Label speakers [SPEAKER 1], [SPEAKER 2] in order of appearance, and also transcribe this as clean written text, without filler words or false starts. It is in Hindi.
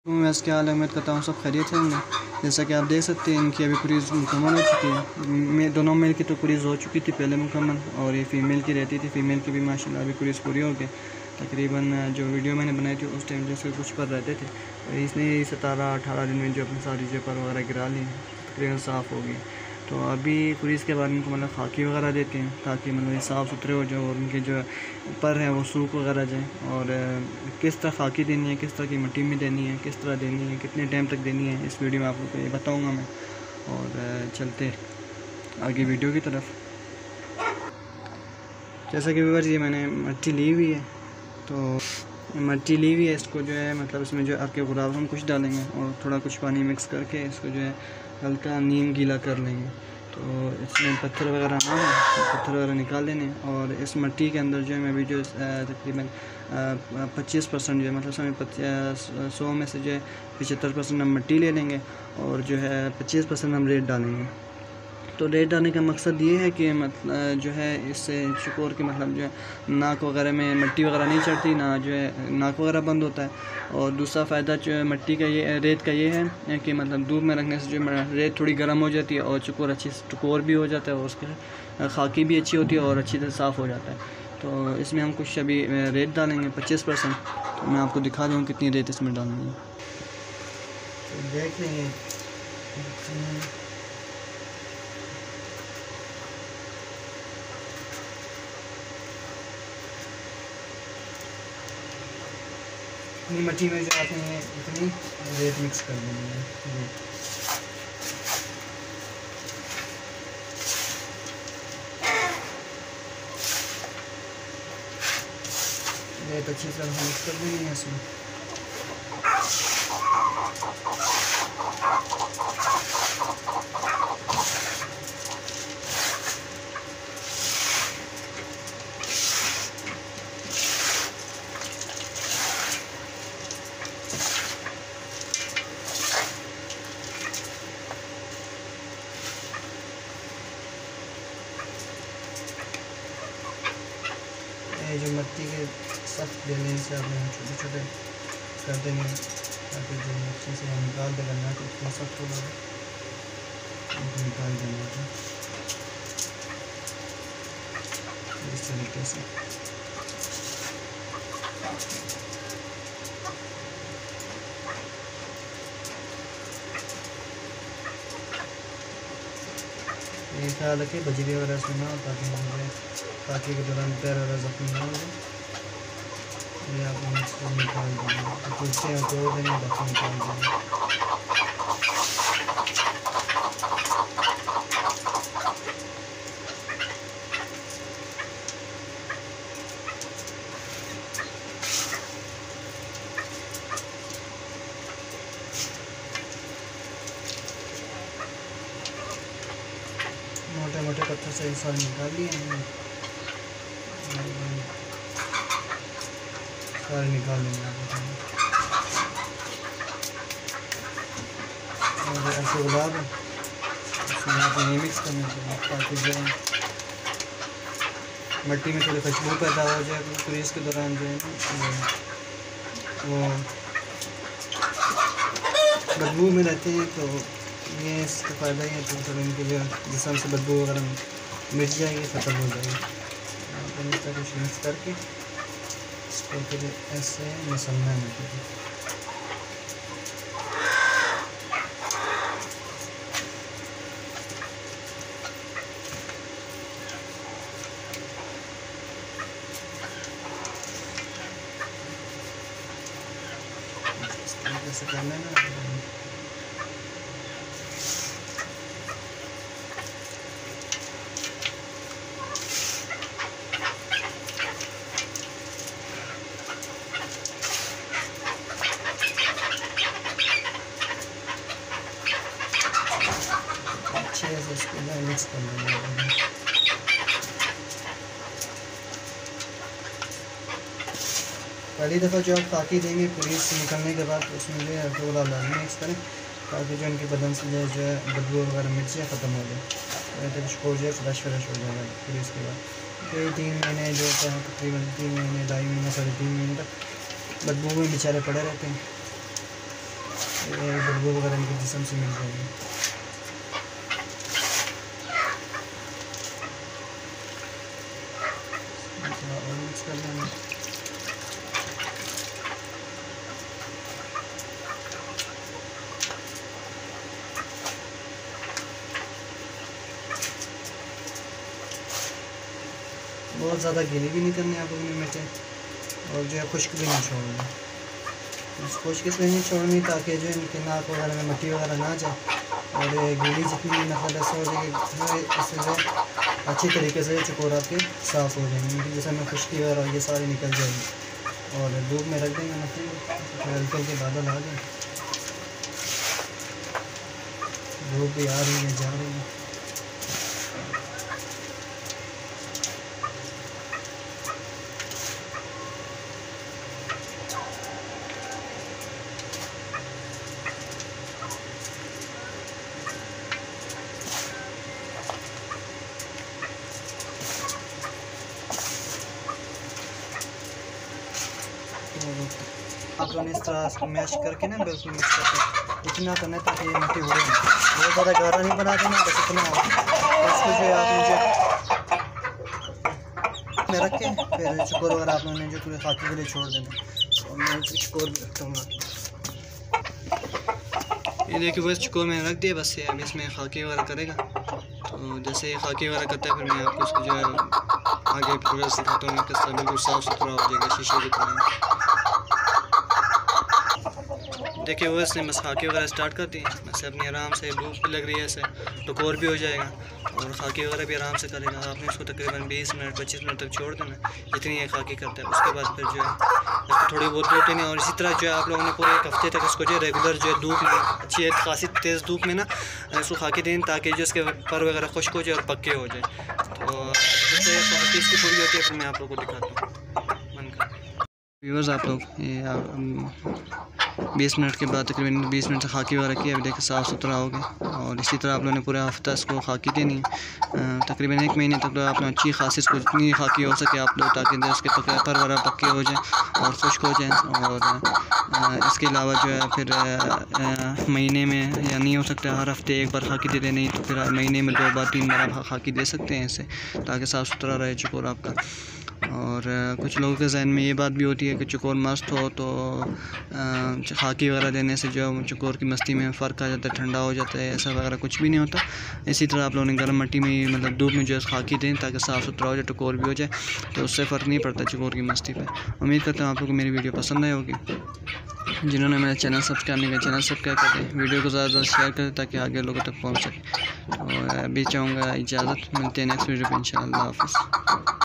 [SPEAKER 1] मैं इसके हाल उम्मीद करता हूँ सब खैरियत होंगे। जैसा कि आप देख सकते हैं इनकी अभी कुरीज़ मुकम्मल हो चुकी है। दोनों मेल की तो कुरीज़ हो चुकी थी पहले मुकम्मल, और ये फ़ीमेल की रहती थी। फ़ीमेल की भी माशाल्लाह अभी कुरीज़ पूरी हो गई। तकरीबन जो वीडियो मैंने बनाई थी उस टाइम जैसे कुछ पर रहते थे, और इसने 17-18 दिन में जो अपनी सारी जो पर वगैरह गिरा ली, तकरीबन साफ़ हो गई। तो अभी कुरीज़ के बाद इनको मतलब खाकी वगैरह देते हैं ताकि मतलब ये साफ़ सुथरे हो जाए और उनके जो पर हैं वो सूख वगैरह जाए। और किस तरह खाकी देनी है, किस तरह की मिट्टी में देनी है, किस तरह देनी है, कितने टाइम तक देनी है, इस वीडियो में आप लोग को ये बताऊँगा मैं। और चलते आगे वीडियो की तरफ। जैसा कि व्यूअर्स ये मैंने मिट्टी ली हुई है, तो मिट्टी ली हुई है, इसको जो है मतलब इसमें जो अर्के गुलाब हम कुछ डालेंगे और थोड़ा कुछ पानी मिक्स करके इसको जो है हल्का नीम गीला कर लेंगे। तो इसमें पत्थर वगैरह ना हो तो पत्थर वगैरह निकाल लेने। और इस मिट्टी के अंदर जो है मैं भी जो तकरीबन 25% जो है मतलब 100 में से जो है 75% हम मिट्टी ले लेंगे और जो है 25% हम रेत डालेंगे। तो रेत डालने का मकसद ये है कि मतलब जो है इससे चकोर के मतलब जो है नाक वगैरह में मिट्टी वगैरह नहीं चढ़ती, ना जो है नाक वगैरह बंद होता है। और दूसरा फ़ायदा जो है मिट्टी का ये रेत का ये है कि मतलब धूप में रखने से जो रेत थोड़ी गर्म हो जाती है और चकोर अच्छी चकोर भी हो जाता है और उसके खाकी भी अच्छी होती है और अच्छी तरह साफ़ हो जाता है। तो इसमें हम कुछ अभी रेत डालेंगे 25%। तो मैं आपको दिखा दूँ कितनी रेत इसमें डालनी है, तो देख लेंगे। इतनी मिट्टी में जो आपने इतनी रेत मिक्स कर देनी है। रेत अच्छी तरह मिक्स कर देनी है इसमें। ये जो मिट्टी के सख्त देने से आपने छोटे छोटे कर देंगे ताकि जो अच्छे से हम निकाल दे करना तो इतना सख्त होगा उनको निकाल देना था इस तरीके से। ये ख्याल रखिए बजरी वगैरह से ना हो ताकि हमारे खाकी के दौरान पैर वगैरह जख्मी ना हो जाए। ये आप इसको निकाल देंगे, कुर्से हैं तोड़ देंगे, बाकी निकाल देंगे। मोटे मोटे पत्थर से सारे निकाल लिए हैं, सारे निकाल लेंगे। और ऐसे गुलाब है इसमें आप नहीं मिक्स करने चाहिए ताकि जो मिट्टी में थोड़ी खुशबू पैदा हो जाए कुरीज़ के दौरान जो है वो बदबू में रहते हैं। तो ये इसका फ़ायदा ही है तो थोड़ा इनके जो जिस्म से बदबू वगैरह मिट जाएगी, ख़त्म हो जाएगी। इस तरह से मिक्स करके इसको फिर ऐसे मसलना है। ऐसे कर लेना। अच्छे से इसको मिक्स कर लेना। पहली दफ़ा जो आप खाकी देंगे कुरीज़ से निकलने के बाद उसमें जो है थोड़ा लाजमी मिक्स करें ताकि जो उनके बदन से जो है बदबू वगैरह मिर्चियाँ ख़त्म हो जाए, तो हो जाए फ्रेश हो जाएगा कुरीज़ के बाद। तो 3 महीने जो होता है तकरीबन 3 महीने 2.5 महीने 3.5 महीने तक बदबू में बेचारे पड़े रहते हैं। बदबू वगैरह इनके जिस्म से मिल जाएगी। और मिक्स कर लेंगे। बहुत ज़्यादा गीली भी नहीं करनी आप लोगों ने मिर्चें, और जो है खुश्क भी नहीं छोड़नी। बस खुश्क इसलिए नहीं छोड़नी ताकि जो इनके नाक वगैरह में मिट्टी वगैरह ना जाए, और गीली जितनी मतलब ऐसा हो जाए कि इससे जो अच्छी तरीके से चकोर आपके साफ़ हो जाएंगे, क्योंकि जैसे में खुश्की वगैरह ये सारी निकल जाएगी। और धूप में रख देंगे मट्टी को, फिर हल्के हल्के बादल आ जाए। धूप भी आ रही है, जा रही है। आप लोगों ने इस तरह मैश करके ना बिल्कुल मिक्स करके इतना करना है ताकि ये मिट्टी उड़े, बहुत ज़्यादा गाढ़ा नहीं बना देना, बस इतना हो। इसको जो है आपने जो में रख के फिर चकोर वगैरह आप लोगों ने जो पूरे खाके के लिए छोड़ देना। और मैं चकोर भी रखता हूँ। ये देखिए बस चकोर मैंने रख दिया, बस ये अब इसमें खाके वगैरह करेगा। तो जैसे ये खाके वगैरह करता है फिर मैं आपको उसको जो है आगे प्रोग्रेस सिखाता हूँ, किस तरह बिल्कुल साफ़ सुथरा हो जाएगा शीशे की तरह। देखिए वो इसने बस खाके वगैरह स्टार्ट कर दी, बस अपनी आराम से धूप भी लग रही है, ऐसे टकोर भी हो जाएगा और खाकी वगैरह भी आराम से करेगा। आपने इसको तकरीबन 20 मिनट 25 मिनट तक छोड़ देना, जितनी ये खाकी करता है। उसके बाद फिर जो है इसको थोड़ी बहुत रोटी नहीं, और इसी तरह जो है आप लोगों ने पूरे एक हफ्ते तक इसको जो है रेगुलर जो है धूप में अच्छी खासी तेज़ धूप में ना इसको खाकी दें, ताकि जो इसके पर वगैरह खुश्क हो जाए और पक्के हो जाए। तो जैसे खाकी इसकी पूरी होती है फिर मैं आप लोगों को दिखाता हूँ। व्यूअर्स आप लोग ये 20 मिनट के बाद तकरीबन 20 मिनट से खाकी वगैरह की, अभी देखिए साफ़ सुथरा हो गया। और इसी तरह आप लोगों ने पूरा हफ्ता इसको खाकी देनी है, तकरीबन 1 महीने तक आप लोग अच्छी खासी इसको जितनी खाकी हो सके आप लोग, ताकि इसके पर वगैरह पक्के हो जाएँ और खुश्क हो जाएँ। और इसके अलावा जो है फिर महीने में या नहीं हो सकता हर हफ्ते एक बार खाकी दे दें, नहीं तो फिर महीने में 2 बार 3 बार आप खाकी दे सकते हैं इससे, ताकि साफ़ सुथरा रहे चकोर आपका। और कुछ लोगों के जहन में ये बात भी होती है कि चकोर मस्त हो तो खाकी वगैरह देने से जो चकोर की मस्ती में फ़र्क आ जाता है, ठंडा हो जाता है। ऐसा वगैरह कुछ भी नहीं होता। इसी तरह आप लोगों ने गर्म मिट्टी में मतलब धूप में जो है खाकी दें ताकि साफ़ सुथरा हो जाए, टकोर भी हो जाए, तो उससे फ़र्क नहीं पड़ता चकोर की मस्ती पर। उम्मीद करता हूँ आप लोगों को मेरी वीडियो पसंद आई होगी। जिन्होंने मेरा चैनल सब्सक्राइब नहीं किया चैनल सब्सक्राइब कर दें, वीडियो को ज़्यादा से ज़्यादा शेयर करें ताकि आगे लोगों तक पहुँच सके। और अभी चाहूँगा इजाज़त, मिलते हैं नेक्स्ट वीडियो पर इंशाअल्लाह। हाफ़िज़।